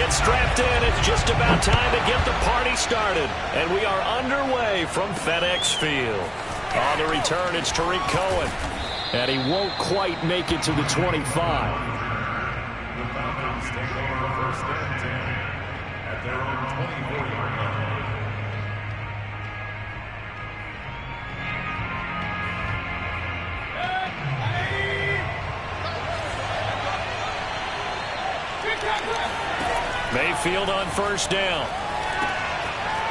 And strapped in, it's just about time to get the party started. And we are underway from FedEx Field. On the return, it's Tariq Cohen. And he won't quite make it to the 25. Mayfield on first down.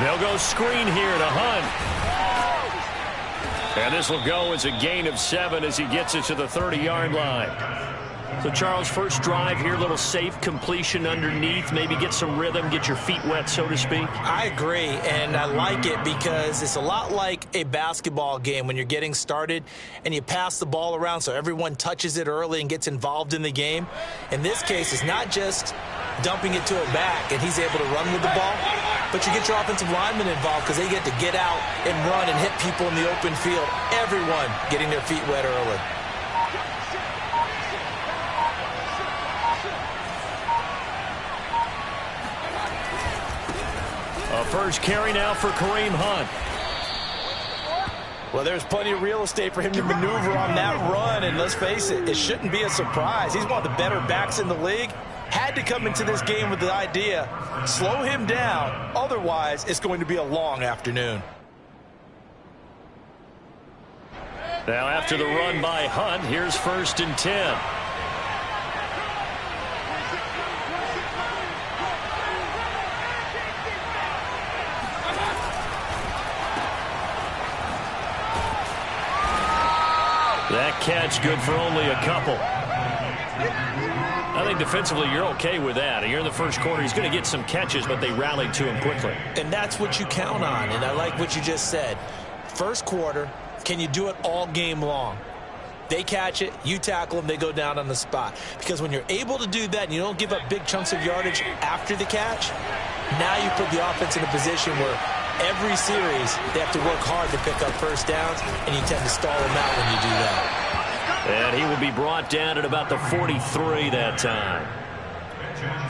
They'll go screen here to Hunt. And this will go as a gain of 7 as he gets it to the 30-yard line. So, Charles, first drive here, little safe completion underneath. Maybe get some rhythm, get your feet wet, so to speak. I agree, and I like it because it's a lot like a basketball game when you're getting started and you pass the ball around so everyone touches it early and gets involved in the game. In this case, it's not just dumping it to a back and he's able to run with the ball, but you get your offensive linemen involved because they get to get out and run and hit people in the open field. Everyone getting their feet wet early. A first carry now for Kareem Hunt. Well, there's plenty of real estate for him to maneuver on that run, and let's face it, it shouldn't be a surprise. He's one of the better backs in the league. Had to come into this game with the idea, slow him down, otherwise it's going to be a long afternoon. Now after the run by Hunt, here's 1st and 10. That catch good for only a couple. I think defensively you're okay with that. Here in the first quarter, he's going to get some catches, but they rallied to him quickly. And that's what you count on, and I like what you just said. First quarter, can you do it all game long? They catch it, you tackle them, they go down on the spot. Because when you're able to do that and you don't give up big chunks of yardage after the catch, now you put the offense in a position where every series they have to work hard to pick up first downs, and you tend to stall them out when you do that. And he will be brought down at about the 43 that time.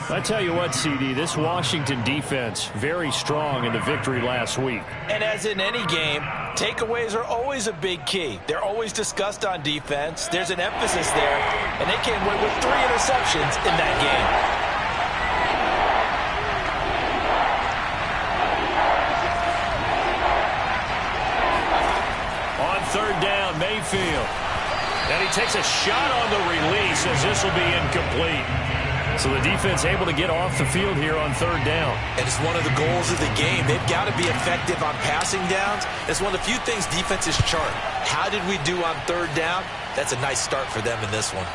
I tell you what, CD, this Washington defense, very strong in the victory last week. And as in any game, takeaways are always a big key. They're always discussed on defense. There's an emphasis there, and they came away with 3 interceptions in that game. On 3rd down, Mayfield. And he takes a shot on the release as this will be incomplete. So the defense able to get off the field here on 3rd down. And it's one of the goals of the game. They've got to be effective on passing downs. It's one of the few things defenses chart. How did we do on 3rd down? That's a nice start for them in this one.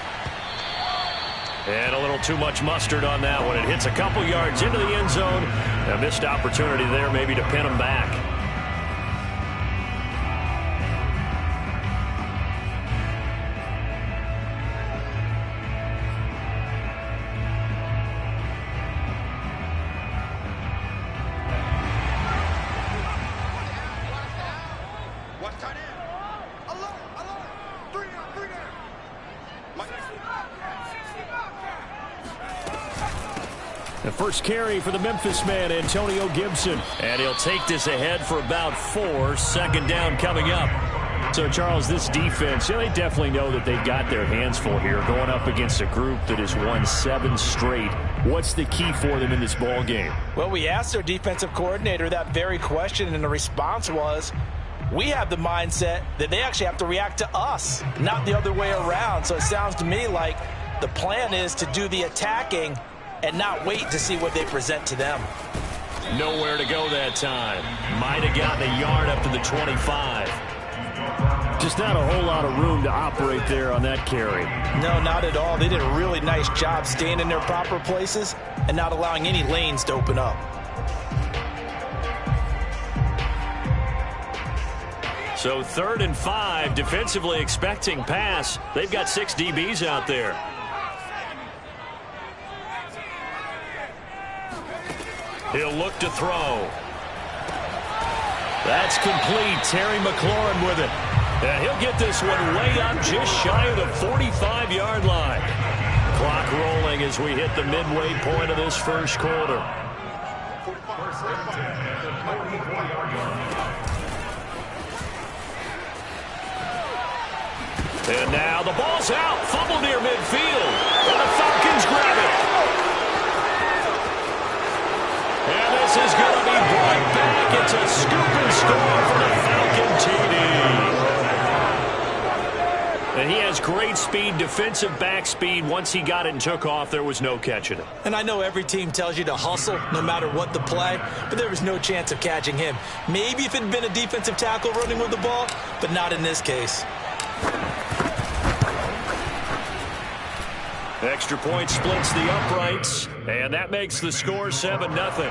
And a little too much mustard on that one. It hits a couple yards into the end zone. A missed opportunity there maybe to pin them back. The first carry for the Memphis man, Antonio Gibson. And he'll take this ahead for about 4. 2nd down coming up. So, Charles, this defense, they definitely know that they've got their hands full here going up against a group that has won 7 straight. What's the key for them in this ball game? Well, we asked their defensive coordinator that very question, and the response was, we have the mindset that they actually have to react to us, not the other way around. So it sounds to me like the plan is to do the attacking and not wait to see what they present to them. Nowhere to go that time. Might have gotten a yard up to the 25. Just not a whole lot of room to operate there on that carry. No, not at all. They did a really nice job staying in their proper places and not allowing any lanes to open up. So 3rd and 5, defensively expecting pass. They've got 6 DBs out there. He'll look to throw. That's complete. Terry McLaurin with it. And he'll get this one way up just shy of the 45-yard line. Clock rolling as we hit the midway point of this first quarter. And now the ball's out. Fumble near midfield. And the Falcons grab it. And this is going to be brought back. It's a scoop and score for the Falcon TD. And he has great speed, defensive back speed. Once he got it and took off, there was no catching it. And I know every team tells you to hustle no matter what the play, but there was no chance of catching him. Maybe if it had been a defensive tackle running with the ball, but not in this case. Extra point splits the uprights, and that makes the score 7-0.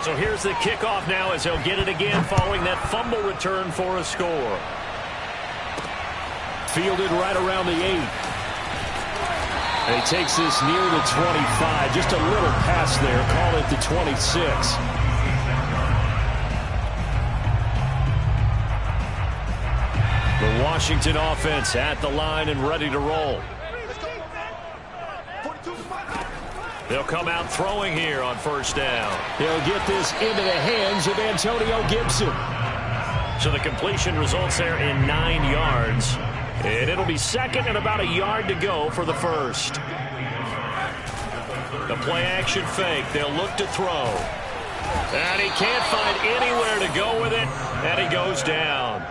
So here's the kickoff now as he'll get it again following that fumble return for a score. Fielded right around the 8. And he takes this near the 25. Just a little pass there. Call it the 26. The Washington offense at the line and ready to roll. They'll come out throwing here on first down. He'll get this into the hands of Antonio Gibson. So the completion results there in 9 yards. And it'll be second and about a yard to go for the first. The play action fake. They'll look to throw. And he can't find anywhere to go with it. And he goes down.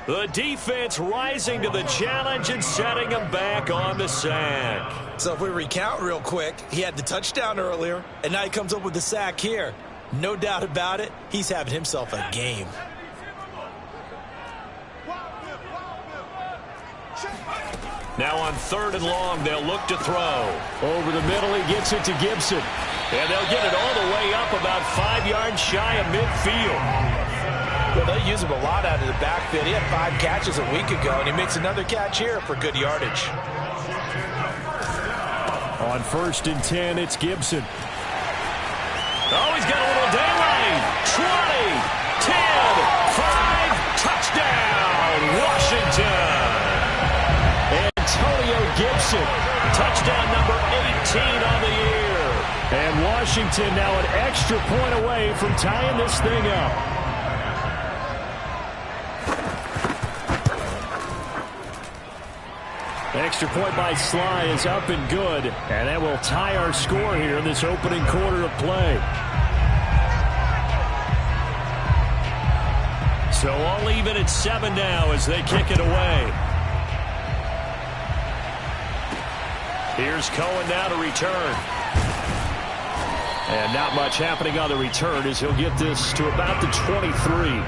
The defense rising to the challenge and setting him back on the sack. So if we recount real quick, he had the touchdown earlier, and now he comes up with the sack here. No doubt about it, he's having himself a game. Now on 3rd and long, they'll look to throw. Over the middle, he gets it to Gibson. And they'll get it all the way up about 5 yards shy of midfield. Well, they use him a lot out of the backfield. He had 5 catches a week ago, and he makes another catch here for good yardage. On 1st and 10, it's Gibson. Oh, he's got a little daylight. 20, 10, 5, touchdown, Washington. Antonio Gibson. Touchdown number 18 on the year. And Washington now an extra point away from tying this thing up. Extra point by Sly is up and good. And that will tie our score here in this opening quarter of play. So all even at 7 now as they kick it away. Here's Cohen now to return. And not much happening on the return as he'll get this to about the 23.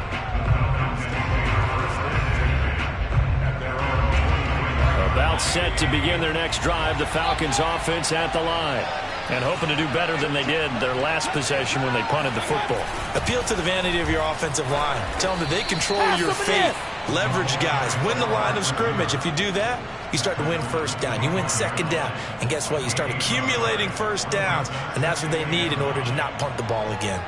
About set to begin their next drive, the Falcons offense at the line. And hoping to do better than they did their last possession when they punted the football. Appeal to the vanity of your offensive line. Tell them that they control your fate. Leverage guys. Win the line of scrimmage. If you do that, you start to win first down. You win second down. And guess what? You start accumulating first downs. And that's what they need in order to not punt the ball again.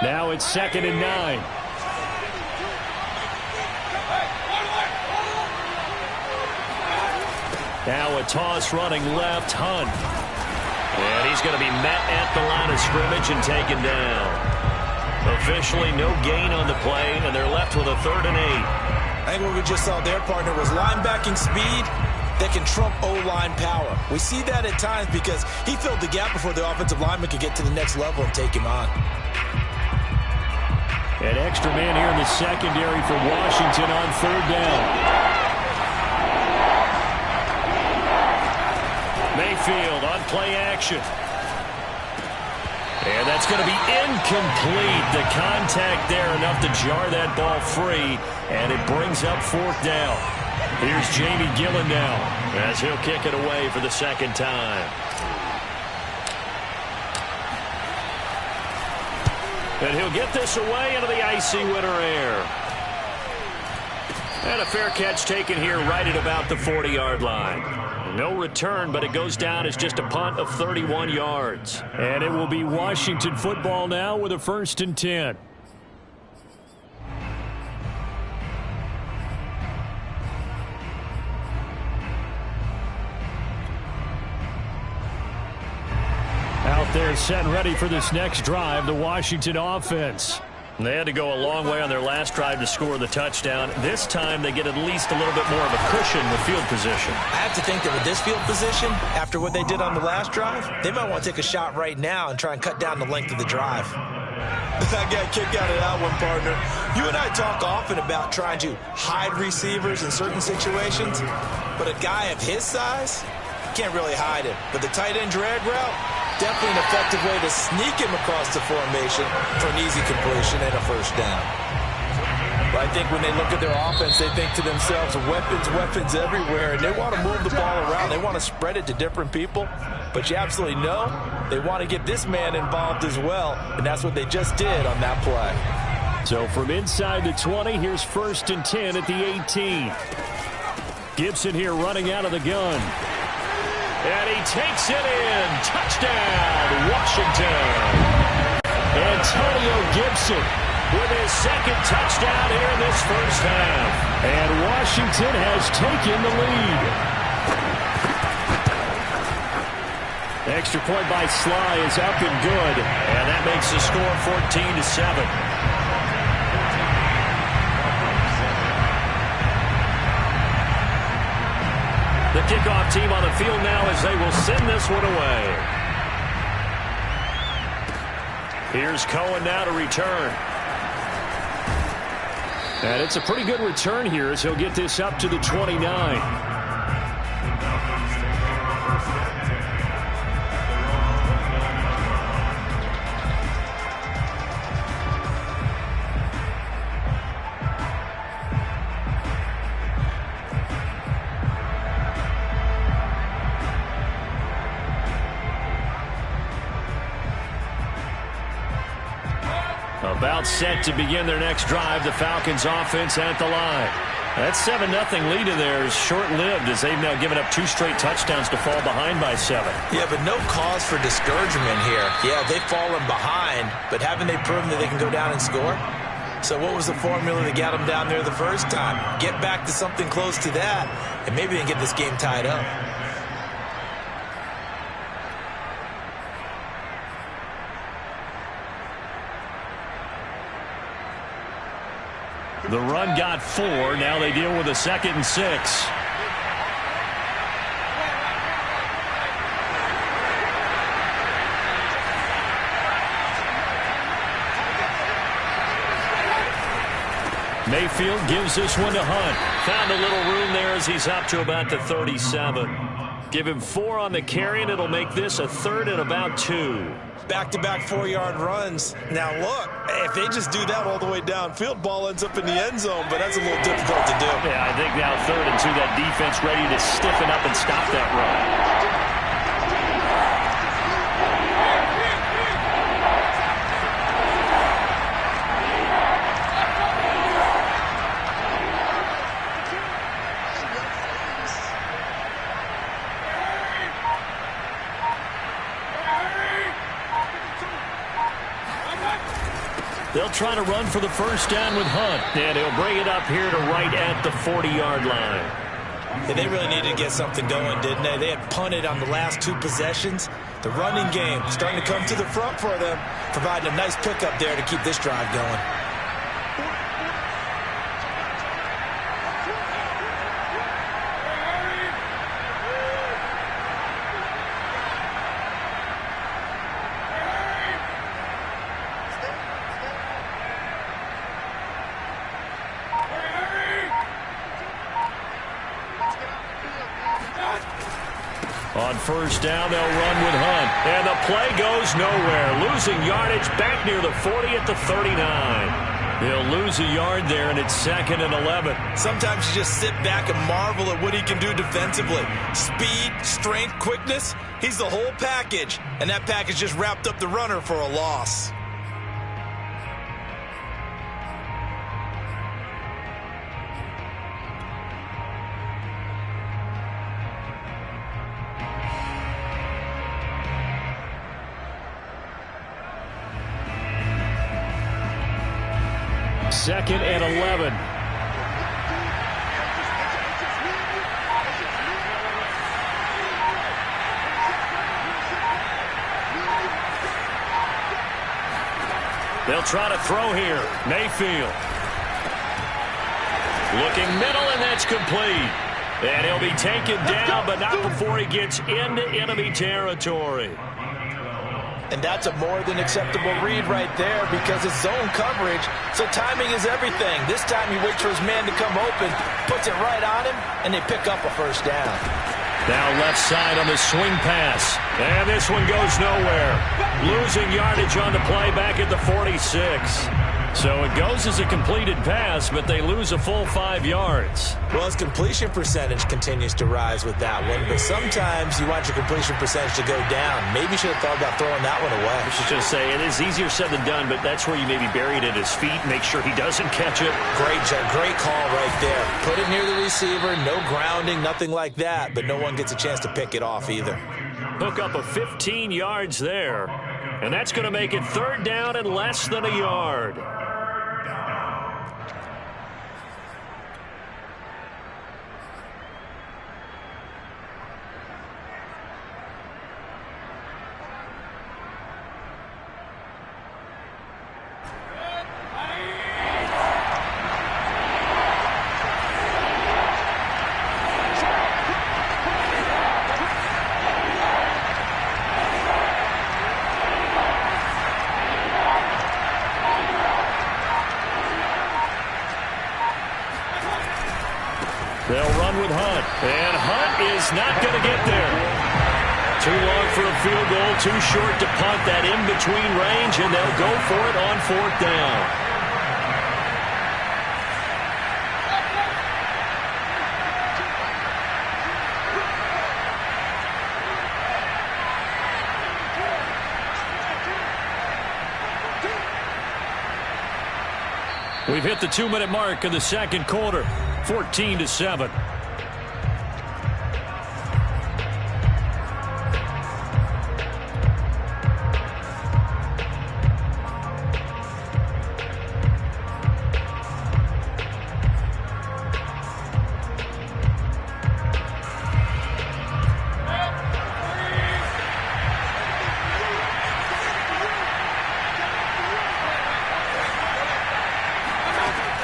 Now it's 2nd and 9. Now a toss running left, Hunt. And he's going to be met at the line of scrimmage and taken down. Officially no gain on the play, and they're left with a 3rd and 8. I think what we just saw there, partner, was linebacking speed that can trump O-line power. We see that at times because he filled the gap before the offensive lineman could get to the next level and take him on. An extra man here in the secondary for Washington on 3rd down. Mayfield on play action. And that's going to be incomplete. The contact there enough to jar that ball free, and it brings up 4th down. Here's Jamie Gillen now as he'll kick it away for the 2nd time. And he'll get this away into the icy winter air. And a fair catch taken here right at about the 40-yard line. No return, but it goes down as just a punt of 31 yards. And it will be Washington football now with a 1st and 10. They're set and ready for this next drive, the Washington offense. They had to go a long way on their last drive to score the touchdown. This time they get at least a little bit more of a cushion with field position. I have to think that with this field position, after what they did on the last drive, they might want to take a shot right now and try and cut down the length of the drive. I got a kick out of that one, partner. You and I talk often about trying to hide receivers in certain situations, but a guy of his size can't really hide him. But the tight end drag route, definitely an effective way to sneak him across the formation for an easy completion and a first down. But I think when they look at their offense, they think to themselves, weapons everywhere, and they want to move the ball around. They want to spread it to different people. But you absolutely know they want to get this man involved as well, and that's what they just did on that play. So from inside the 20, here's 1st and 10 at the 18. Gibson here running out of the gun. And he takes it in. Touchdown, Washington. Antonio Gibson with his second touchdown here in this first half. And Washington has taken the lead. Extra point by Sly is up and good. And that makes the score 14-7. The kickoff team on the field now as they will send this one away. Here's Cohen now to return. And it's a pretty good return here as he'll get this up to the 29. About set to begin their next drive. The Falcons offense at the line. That 7-0 lead in there is short-lived as they've now given up 2 straight touchdowns to fall behind by 7. Yeah, but no cause for discouragement here. Yeah, they've fallen behind, but haven't they proven that they can go down and score? So what was the formula that got them down there the first time? Get back to something close to that, and maybe they can get this game tied up. The run got 4. Now they deal with a 2nd and 6. Mayfield gives this one to Hunt. Found a little room there as he's up to about the 37. Give him 4 on the carry, and it'll make this a 3rd and about 2. Back-to-back 4-yard runs. Now, look, if they just do that all the way downfield, ball ends up in the end zone, but that's a little difficult to do. Yeah, I think now 3rd and 2, that defense ready to stiffen up and stop that run. They'll try to run for the first down with Hunt, and he'll bring it up here to right at the 40-yard line. Yeah, they really needed to get something going, didn't they? They had punted on the last 2 possessions. The running game starting to come to the front for them, providing a nice pickup there to keep this drive going. On first down, they'll run with Hunt. And the play goes nowhere. Losing yardage back near the 40 at the 39. They'll lose a yard there, and it's 2nd and 11. Sometimes you just sit back and marvel at what he can do defensively. Speed, strength, quickness, he's the whole package. And that package just wrapped up the runner for a loss. Second and 11. They'll try to throw here. Mayfield. Looking middle, and that's complete. And he'll be taken down, but not before he gets into enemy territory. And that's a more than acceptable read right there because it's zone coverage, so timing is everything. This time he waits for his man to come open, puts it right on him, and they pick up a first down. Now left side on the swing pass. And this one goes nowhere. Losing yardage on the play back at the 46. So it goes as a completed pass, but they lose a full 5 yards. Well, his completion percentage continues to rise with that one, but sometimes you want your completion percentage to go down. Maybe you should have thought about throwing that one away. I was just say, it is easier said than done, but that's where you maybe bury it at his feet, make sure he doesn't catch it. Great call right there. Put it near the receiver, no grounding, nothing like that, but no one gets a chance to pick it off either. Hook up a 15 yards there, and that's going to make it 3rd down and less than a yard. They'll run with Hunt. And Hunt is not going to get there. Too long for a field goal, too short to punt that in-between range, and they'll go for it on 4th down. We've hit the 2-minute mark of the second quarter. 14-7.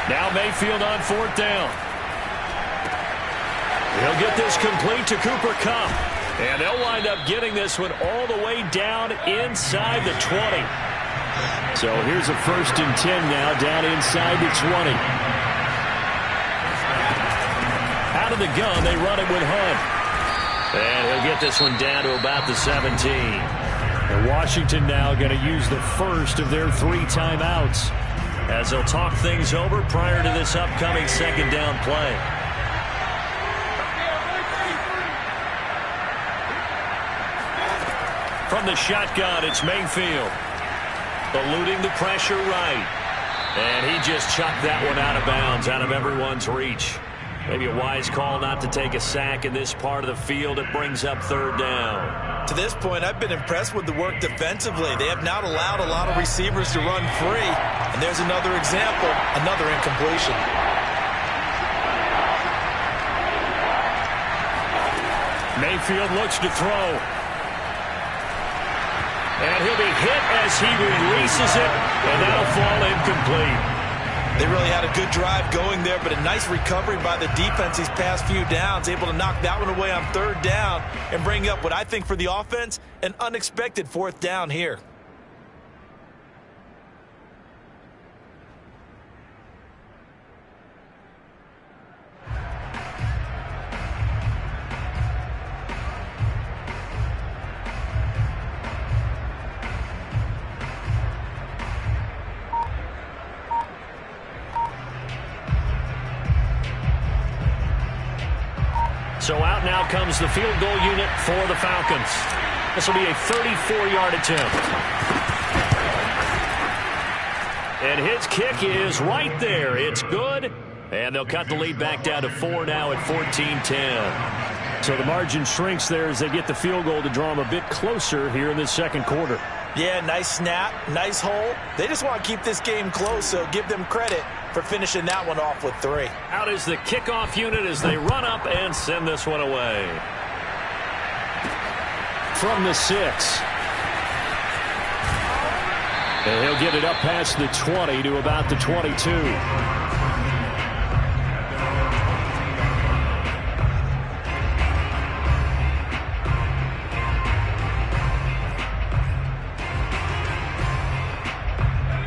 Now Mayfield on 4th down. He'll get this complete to Cooper Kupp. And they'll wind up getting this one all the way down inside the 20. So here's a 1st and 10 now down inside the 20. Out of the gun, they run it with Hunt. And he'll get this one down to about the 17. And Washington now going to use the first of their 3 timeouts as they'll talk things over prior to this upcoming 2nd down play. From the shotgun, it's Mayfield. Eluding the pressure right. And he just chucked that one out of bounds, out of everyone's reach. Maybe a wise call not to take a sack in this part of the field. It brings up 3rd down. To this point, I've been impressed with the work defensively. They have not allowed a lot of receivers to run free. And there's another example, another incompletion. Mayfield looks to throw. And he'll be hit as he releases it, and that'll fall incomplete. They really had a good drive going there, but a nice recovery by the defense these past few downs, able to knock that one away on 3rd down and bring up what I think for the offense, an unexpected 4th down here. So out now comes the field goal unit for the Falcons. This will be a 34-yard attempt. And his kick is right there. It's good. And they'll cut the lead back down to 4 now at 14-10. So the margin shrinks there as they get the field goal to draw them a bit closer here in this 2nd quarter. Yeah, nice snap, nice hole. They just want to keep this game close, so give them credit for finishing that one off with 3. Out is the kickoff unit as they run up and send this one away. From the 6. And he'll get it up past the 20 to about the 22.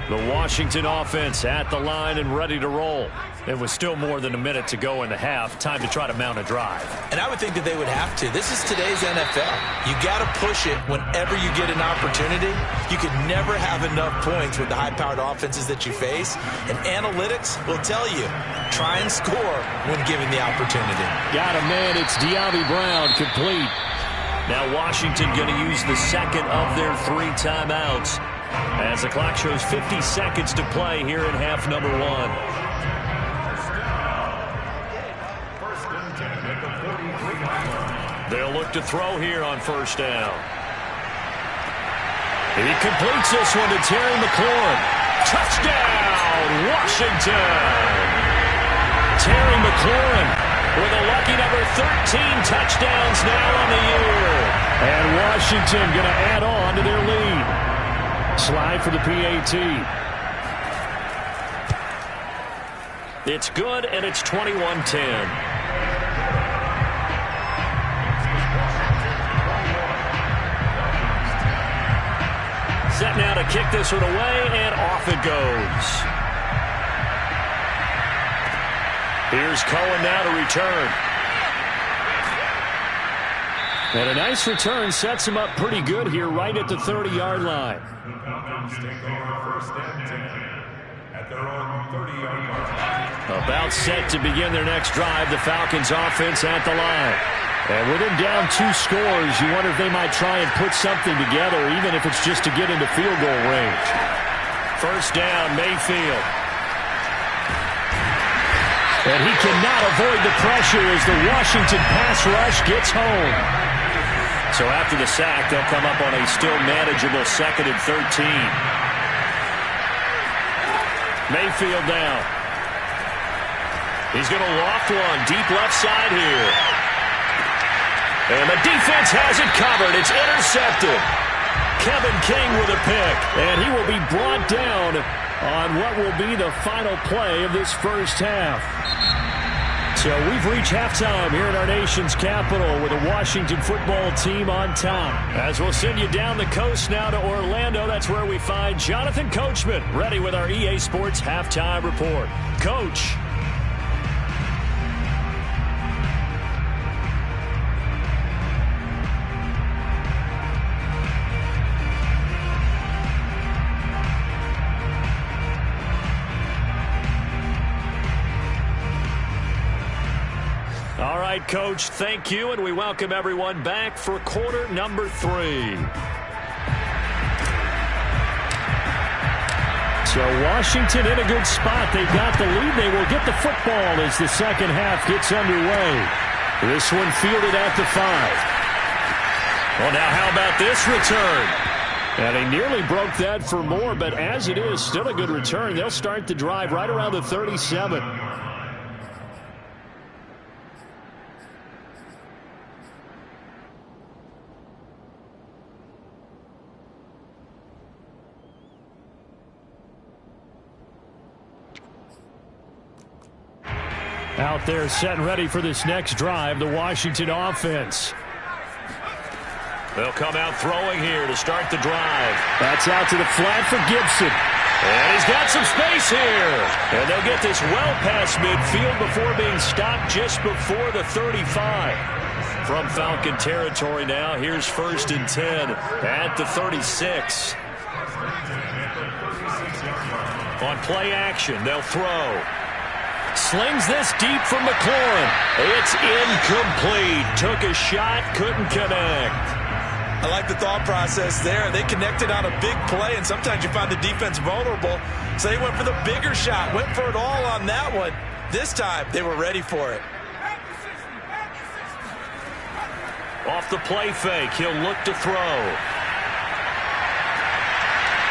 The Washington offense at the line and ready to roll. It was still more than a minute to go in the half. Time to try to mount a drive. And I would think that they would have to. This is today's NFL. You got to push it whenever you get an opportunity. You could never have enough points with the high-powered offenses that you face. And analytics will tell you, try and score when given the opportunity. Got a man. It's De'Ami Brown complete. Now Washington going to use the second of their 3 timeouts as the clock shows 50 seconds to play here in half number 1. They'll look to throw here on first down. He completes this one to Terry McLaurin. Touchdown, Washington! Terry McLaurin with a lucky number 13 touchdowns now on the year. And Washington going to add on to their lead. Slide for the PAT. It's good, and it's 21-10. Set now to kick this one away, and off it goes. Here's Cohen now to return. And a nice return sets him up pretty good here right at the 30-yard line. About set to begin their next drive, the Falcons offense at the line. And with him down 2 scores, you wonder if they might try and put something together, even if it's just to get into field goal range. First down, Mayfield. And he cannot avoid the pressure as the Washington pass rush gets home. So after the sack, they'll come up on a still manageable 2nd and 13. Mayfield down. He's going to loft one deep left side here. And the defense has it covered. It's intercepted. Kevin King with a pick. And he will be brought down on what will be the final play of this first half. So we've reached halftime here in our nation's capital with the Washington football team on top. As we'll send you down the coast now to Orlando, that's where we find Jonathan Coachman ready with our EA Sports halftime report. Coach. All right, Coach, thank you, and we welcome everyone back for quarter number 3. So Washington in a good spot. They've got the lead. They will get the football as the second half gets underway. This one fielded at the 5. Well, now how about this return? And he nearly broke that for more, but as it is, still a good return. They'll start the drive right around the 37. Out there set and ready for this next drive, the Washington offense. They'll come out throwing here to start the drive. That's out to the flat for Gibson. And he's got some space here. And they'll get this well past midfield before being stopped just before the 35. From Falcon territory now, here's 1st and 10 at the 36. On play action, they'll throw. Slings this deep from McLaurin. It's incomplete. Took a shot, couldn't connect. I like the thought process there. They connected on a big play, and sometimes you find the defense vulnerable. So they went for the bigger shot, went for it all on that one. This time, they were ready for it. Off the play fake, he'll look to throw.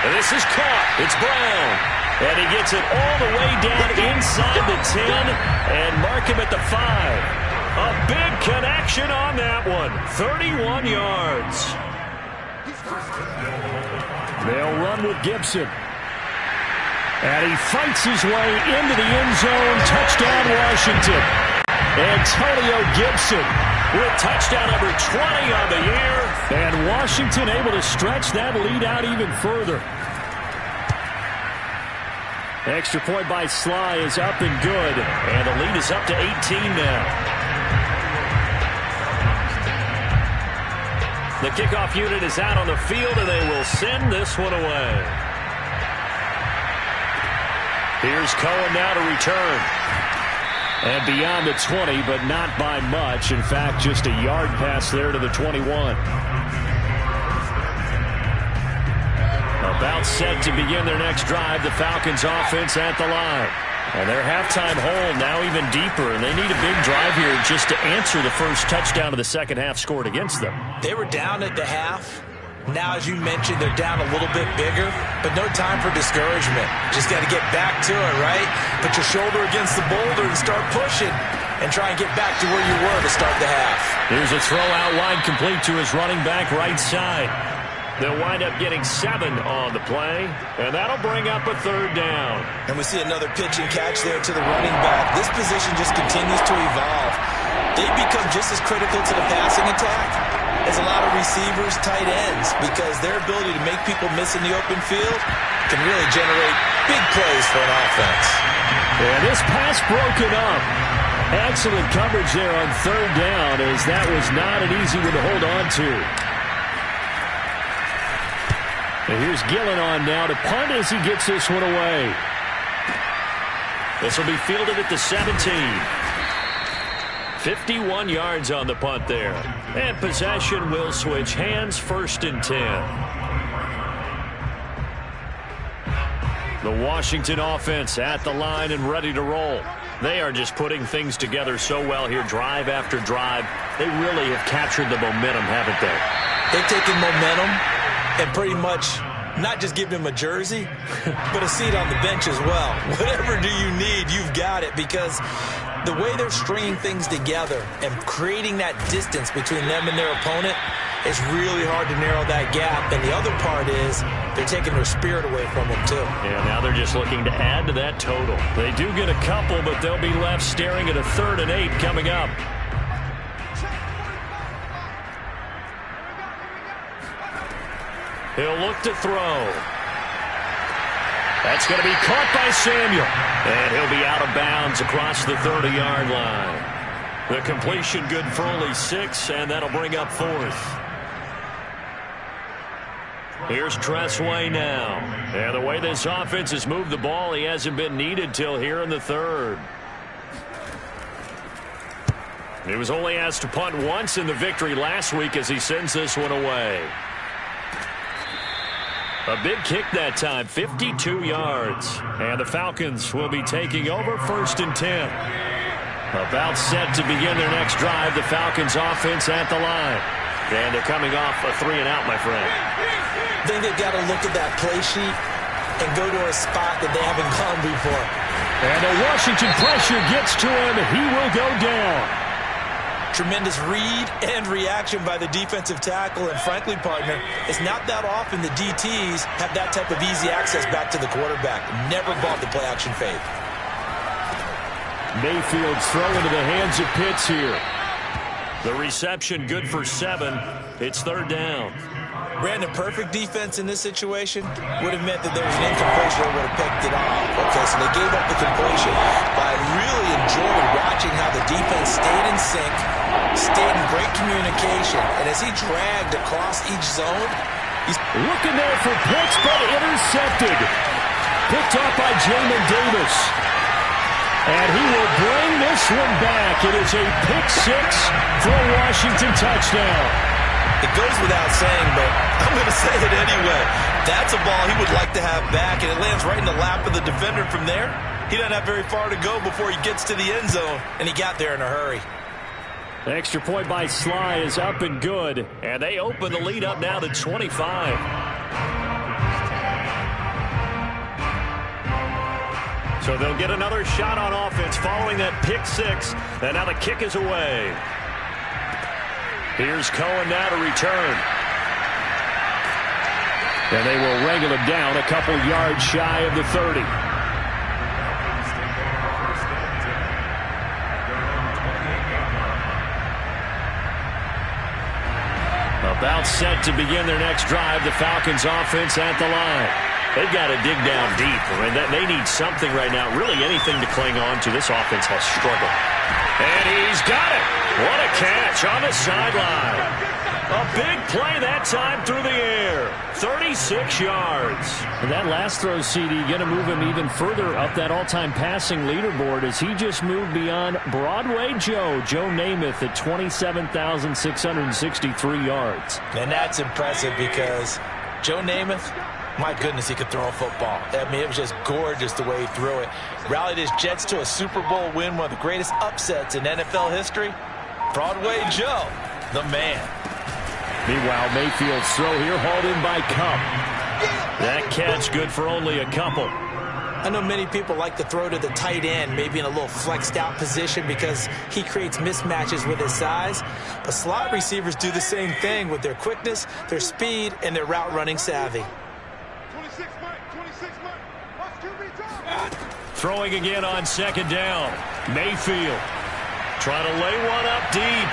And this is caught. It's Brown. And he gets it all the way down inside the 10 and mark him at the 5. A big connection on that one. 31 yards. They'll run with Gibson. And he fights his way into the end zone. Touchdown, Washington. Antonio Gibson with touchdown number 20 on the year. And Washington able to stretch that lead out even further. Extra point by Sly is up and good. And the lead is up to 18 now. The kickoff unit is out on the field, and they will send this one away. Here's Cohen now to return. And beyond the 20, but not by much. In fact, just a yard pass there to the 21. About set to begin their next drive, the Falcons offense at the line. And their halftime hole now even deeper, and they need a big drive here just to answer the first touchdown of the second half scored against them. They were down at the half. Now, as you mentioned, they're down a little bit bigger, but no time for discouragement. Just got to get back to it, right? Put your shoulder against the boulder and start pushing and try and get back to where you were to start the half. Here's a throw out wide complete to his running back right side. They'll wind up getting 7 on the play, and that'll bring up a third down. And we see another pitch and catch there to the running back. This position just continues to evolve. They become just as critical to the passing attack as a lot of receivers, tight ends, because their ability to make people miss in the open field can really generate big plays for an offense. And this pass broken up. Excellent coverage there on third down, as that was not an easy one to hold on to. And here's Gillen on now to punt as he gets this one away. This will be fielded at the 17. 51 yards on the punt there. And possession will switch hands, 1st and 10. The Washington offense at the line and ready to roll. They are just putting things together so well here, drive after drive. They really have captured the momentum, haven't they? They've taken momentum and pretty much not just give him a jersey, but a seat on the bench as well. Whatever do you need, you've got it, because the way they're stringing things together and creating that distance between them and their opponent, it's really hard to narrow that gap. And the other part is they're taking their spirit away from them, too. Yeah, now they're just looking to add to that total. They do get a couple, but they'll be left staring at a 3rd and 8 coming up. He'll look to throw. That's going to be caught by Samuel. And he'll be out of bounds across the 30-yard line. The completion good for only 6, and that'll bring up 4th. Here's Tressway now. And the way this offense has moved the ball, he hasn't been needed till here in the 3rd. He was only asked to punt once in the victory last week as he sends this one away. A big kick that time, 52 yards. And the Falcons will be taking over, 1st and 10. About set to begin their next drive, the Falcons offense at the line. And they're coming off a 3 and out, my friend. I think they've got to look at that play sheet and go to a spot that they haven't gone before. And the Washington pressure gets to him. He will go down. Tremendous read and reaction by the defensive tackle, and frankly, partner, it's not that often the DTs have that type of easy access back to the quarterback. Never bought the play-action fake. Mayfield's throw into the hands of Pitts here. The reception good for 7. It's 3rd down. Brandon, perfect defense in this situation would have meant that there was an incompletion or would have picked it off. Okay, so they gave up the completion. But I really enjoyed watching how the defense stayed in sync, stayed in great communication, and as he dragged across each zone, he's looking there for Pitts, but intercepted. Picked off by Jamin Davis. And he will bring this one back. It is a pick 6 for a Washington touchdown. It goes without saying, but I'm going to say it anyway. That's a ball he would like to have back, and it lands right in the lap of the defender from there. He doesn't have very far to go before he gets to the end zone, and he got there in a hurry. The extra point by Sly is up and good, and they open the lead up now to 25. So they'll get another shot on offense following that pick 6, and now the kick is away. Here's Cohen now to return. And they will wrangle him down a couple yards shy of the 30. About set to begin their next drive, the Falcons offense at the line. They've got to dig down deep. I mean, they need something right now, really anything to cling on to. This offense has struggled. And he's got it. What a catch on the sideline. A big play that time through the air. 36 yards. And that last throw, CD, going to move him even further up that all-time passing leaderboard as he just moved beyond Broadway Joe Namath at 27,663 yards. And that's impressive because Joe Namath, my goodness, he could throw a football. I mean, it was just gorgeous the way he threw it. Rallied his Jets to a Super Bowl win, one of the greatest upsets in NFL history. Broadway Joe, the man. Meanwhile, Mayfield's throw here hauled in by Cup. That catch good for only a couple. I know many people like to throw to the tight end, maybe in a little flexed out position because he creates mismatches with his size. But slot receivers do the same thing with their quickness, their speed, and their route running savvy. Throwing again on second down. Mayfield trying to lay one up deep.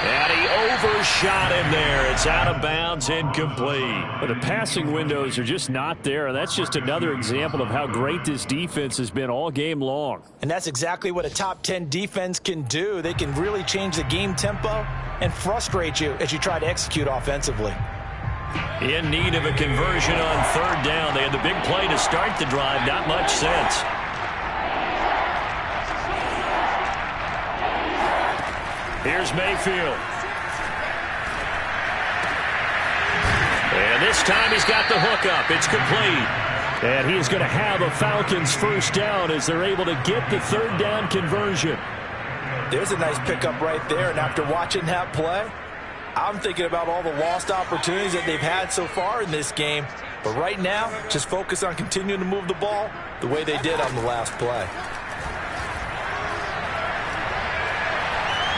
And he overshot him there. It's out of bounds, incomplete. But the passing windows are just not there. That's just another example of how great this defense has been all game long. And that's exactly what a top 10 defense can do. They can really change the game tempo and frustrate you as you try to execute offensively. In need of a conversion on third down. They had the big play to start the drive. Not much sense. Here's Mayfield. And this time he's got the hook up. It's complete. And he is going to have a Falcons first down as they're able to get the third down conversion. There's a nice pickup right there. And after watching that play, I'm thinking about all the lost opportunities that they've had so far in this game. But right now, just focus on continuing to move the ball the way they did on the last play.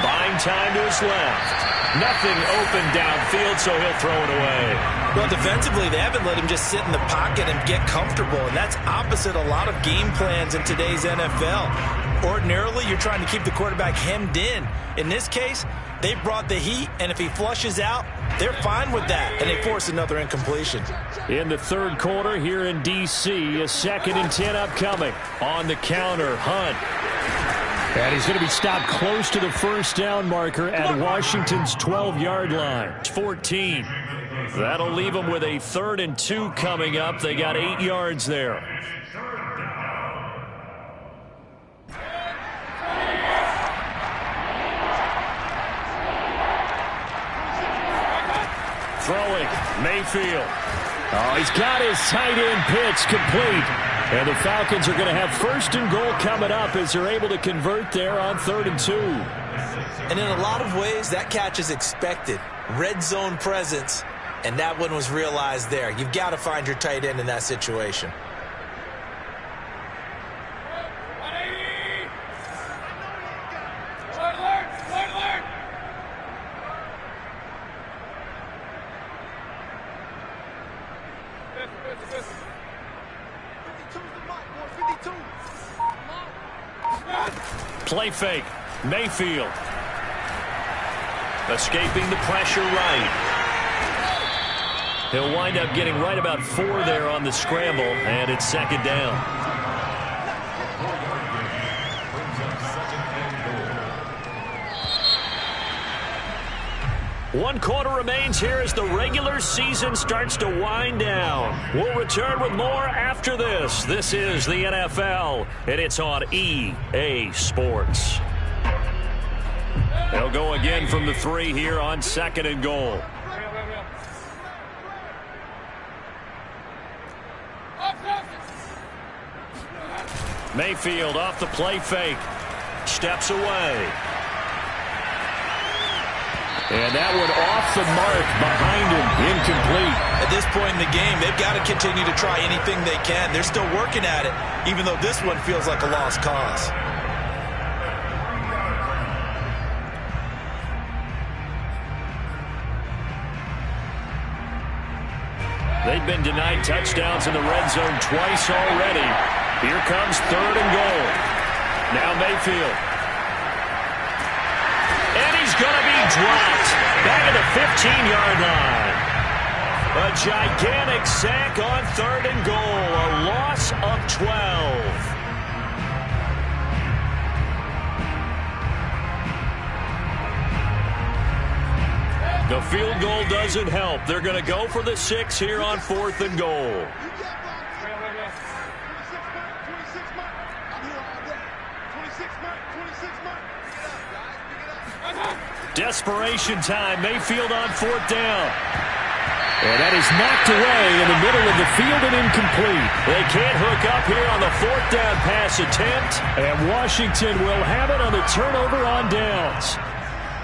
Buying time to his left. Nothing open downfield, so he'll throw it away. Well, defensively, they haven't let him just sit in the pocket and get comfortable, and that's opposite a lot of game plans in today's NFL. Ordinarily, you're trying to keep the quarterback hemmed in. In this case, they brought the heat, and if he flushes out, they're fine with that, and they force another incompletion. In the third quarter here in D.C., a 2nd and 10 upcoming. On the counter, Hunt. And he's going to be stopped close to the first down marker at Washington's 12-yard line. 14. That'll leave them with a 3rd and 2 coming up. They got 8 yards there. Throwing, Mayfield. Oh, he's got his tight end pitch complete. And the Falcons are going to have 1st and goal coming up as they're able to convert there on 3rd and 2. And in a lot of ways, that catch is expected. Red zone presence, and that one was realized there. You've got to find your tight end in that situation. Play fake. Mayfield. Escaping the pressure right. He'll wind up getting right about 4 there on the scramble, and it's 2nd down. One quarter remains here as the regular season starts to wind down. We'll return with more after this. This is the NFL, and it's on EA Sports. They'll go again from the 3 here on 2nd and goal. Mayfield off the play fake. Steps away. And that one off the mark behind him. Incomplete. At this point in the game, they've got to continue to try anything they can. They're still working at it, even though this one feels like a lost cause. They Having been denied touchdowns in the red zone twice already, here comes 3rd and goal. Now Mayfield. And he's going to be dropped back at the 15-yard line. A gigantic sack on 3rd and goal, a loss of 12. The field goal doesn't help. They're going to go for the 6 here on 4th and goal. Desperation time. Mayfield on 4th down. And that is knocked away in the middle of the field and incomplete. They can't hook up here on the 4th down pass attempt. And Washington will have it on the turnover on downs.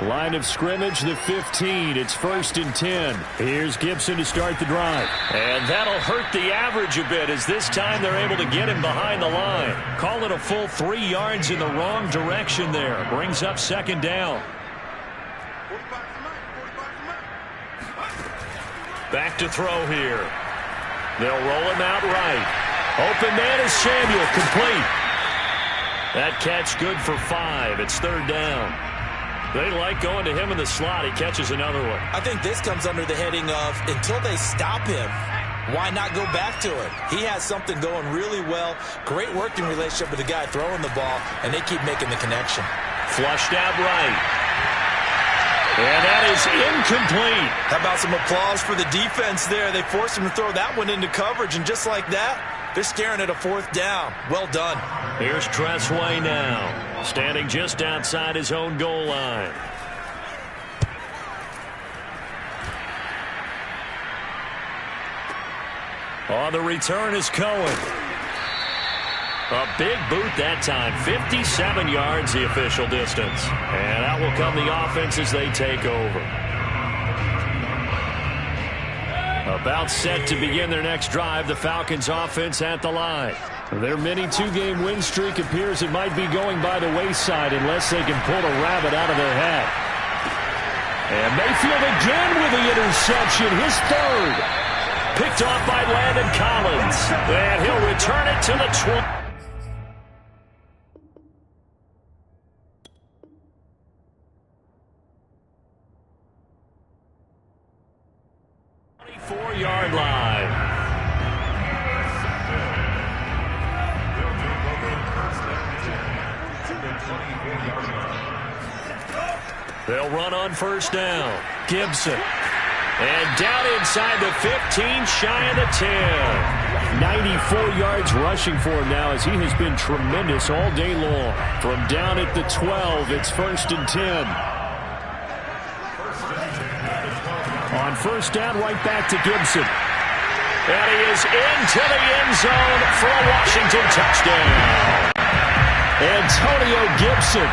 Line of scrimmage, the 15. It's 1st and 10. Here's Gibson to start the drive. And that'll hurt the average a bit, as this time they're able to get him behind the line. Call it a full 3 yards in the wrong direction there. Brings up 2nd down. Back to throw here. They'll roll him out right. Open man is Samuel, complete. That catch good for 5. It's 3rd down. They like going to him in the slot. He catches another one. I think this comes under the heading of, until they stop him, why not go back to him? He has something going really well. Great working relationship with the guy throwing the ball, and they keep making the connection. Flushed out right. And that is incomplete. How about some applause for the defense there? They forced him to throw that one into coverage, and just like that, they're staring at a 4th down. Well done. Here's Tressway now, standing just outside his own goal line. On the return is Cohen. A big boot that time. 57 yards the official distance. And out will come the offense as they take over. About set to begin their next drive. The Falcons offense at the line. Their mini 2-game win streak appears it might be going by the wayside unless they can pull a rabbit out of their hat. And Mayfield again with the interception. His 3rd. Picked off by Landon Collins. And he'll return it to the 20. Yard line. They'll run on 1st down. Gibson. And down inside the 15, shy of the 10. 94 yards rushing for him now, as he has been tremendous all day long. From down at the 12, it's 1st and 10. On 1st down, right back to Gibson. And he is into the end zone for a Washington touchdown. Antonio Gibson.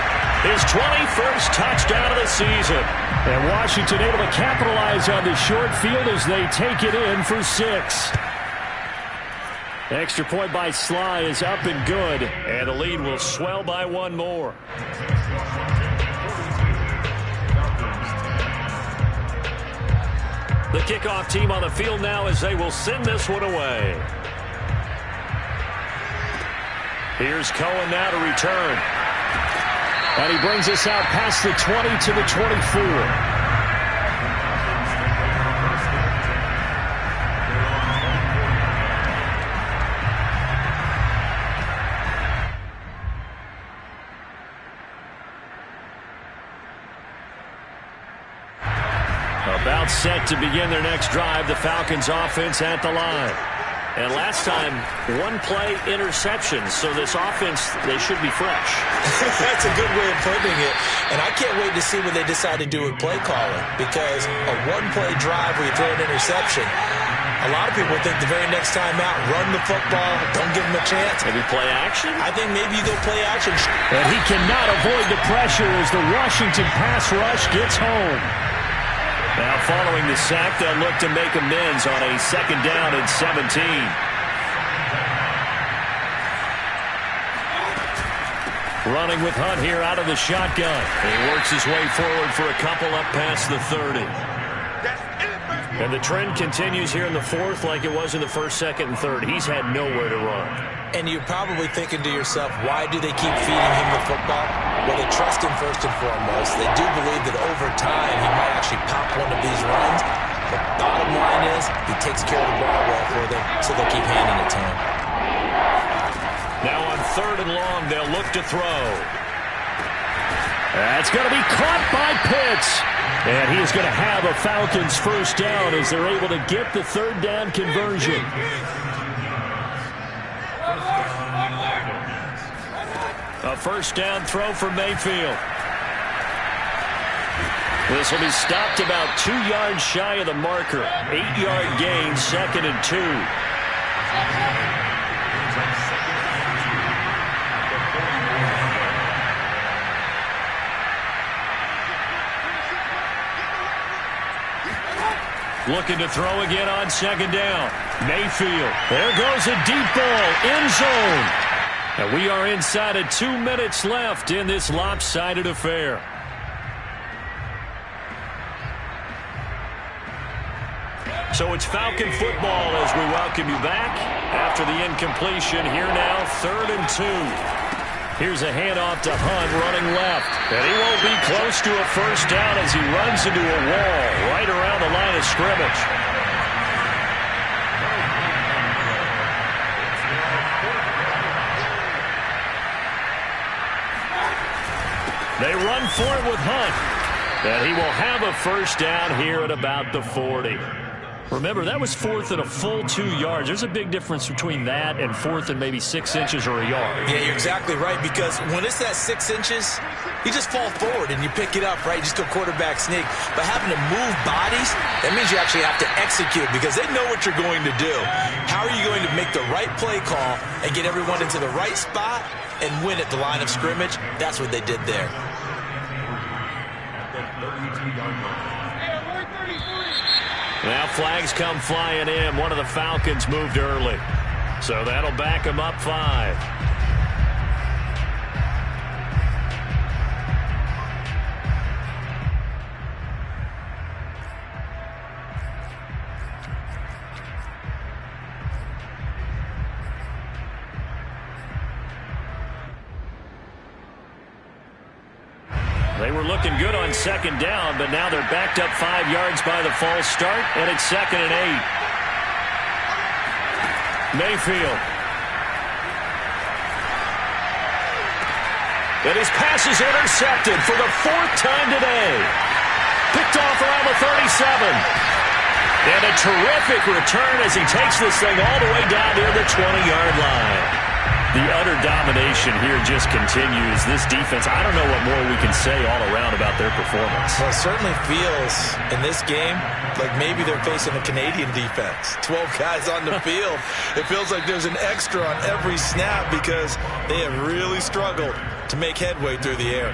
His 21st touchdown of the season. And Washington able to capitalize on the short field as they take it in for 6. Extra point by Sly is up and good. And the lead will swell by 1 more. The kickoff team on the field now as they will send this one away. Here's Cohen now to return. And he brings us out past the 20 to the 24. About set to begin their next drive. The Falcons offense at the line. And last time, 1-play interceptions. So this offense, they should be fresh. That's a good way of putting it. And I can't wait to see what they decide to do with play calling. Because a 1-play drive where you throw an interception, a lot of people think the very next time out, run the football, don't give them a chance. Maybe play action? I think maybe you go play action. And he cannot avoid the pressure as the Washington pass rush gets home. Now following the sack, they'll look to make amends on a 2nd down and 17. Running with Hunt here out of the shotgun. He works his way forward for a couple up past the 30. And the trend continues here in the fourth like it was in the first, second, and third. He's had nowhere to run. And you're probably thinking to yourself, why do they keep feeding him the football? Well, they trust him first and foremost. They do believe that over time he might actually pop one of these runs. The bottom line is he takes care of the ball well for them, so they'll keep handing it to him. Now on third and long, they'll look to throw. That's going to be caught by Pitts. And he is going to have a Falcons first down as they're able to get the third down conversion. A first down throw for Mayfield. This will be stopped about 2 yards shy of the marker. 8-yard gain, 2nd and 2. Looking to throw again on 2nd down. Mayfield. There goes a deep ball. End zone. And we are inside of 2 minutes left in this lopsided affair. So it's Falcon football as we welcome you back. After the incompletion, here now, 3rd and 2. Here's a handoff to Hunt running left. And he won't be close to a first down as he runs into a wall right around the line of scrimmage. They run for it with Hunt. And he will have a first down here at about the 40. Remember, that was 4th and a full 2 yards. There's a big difference between that and 4th and maybe 6 inches or a yard. Yeah, you're exactly right, because when it's that 6 inches, you just fall forward and you pick it up, right? You just go quarterback sneak. But having to move bodies, that means you actually have to execute because they know what you're going to do. How are you going to make the right play call and get everyone into the right spot and win at the line of scrimmage? That's what they did there. Now flags come flying in. One of the Falcons moved early. So that'll back them up 5. They were looking good on 2nd down, but now they're backed up 5 yards by the false start, and it's 2nd and 8. Mayfield. And his pass is intercepted for the 4th time today. Picked off around the 37. And a terrific return as he takes this thing all the way down near the 20-yard line. The utter domination here just continues. This defense, I don't know what more we can say all around about their performance. Well, it certainly feels in this game like maybe they're facing a Canadian defense. 12 guys on the field. It feels like there's an extra on every snap because they have really struggled to make headway through the air.